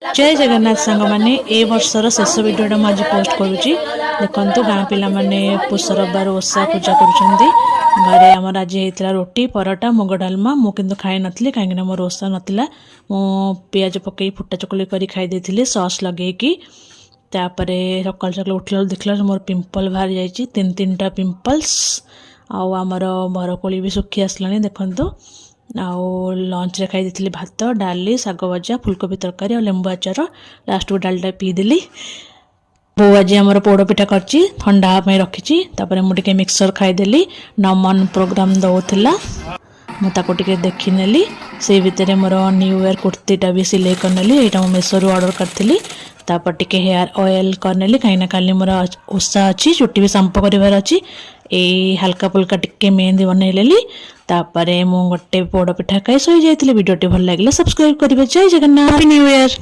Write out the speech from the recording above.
जय जगन्नाथ सांग मैंने ए वर्षर शेष भिडटा मुझे पोस्ट करुच्ची देखु गाँ पिला माने पुष रविवार ओषा पूजा करे आमर आज होता रोटी पराटा मुग डालमा मु किंतु खाई नी कहीं मोर ओषा नाला मु पियाज पकई फुटा चकली कर खाई सॉस लगे तापर सकाल सकाल उठला देखला मोर पिंपल बाहरी जाइए तीन टा पिंपल्स आमर बरकोली भी सुखी आसला देखु आउ लंच रे खाई भात डाली शाग भजा फुलकोबी तरकारी और लेंबू आचार लास्ट को डालटा पीदेली। बो आज आम पोड़पिठा कर ठंडा रखी मुझे मिक्सर खाईदेली नमन प्रोग्राम दौला मुझे देखी नेली से भितर मोर न्यू इयर कुर्तीटा भी सिलाई करनेली यहाँ मेसो ऑर्डर करी तापर टिके हेयर ऑयल करनेली कहीं काली मोर ओषा अच्छी चुट्टी भी संप करार अच्छी ए हल्का फुल्का टिके मेहंदी बनईली तापर मु गोटे पोड़ पिठा खाई सही जाइए। वीडियो भल लगे सब्सक्राइब करेंगे। जय जगन्नाथ न्यू इयर।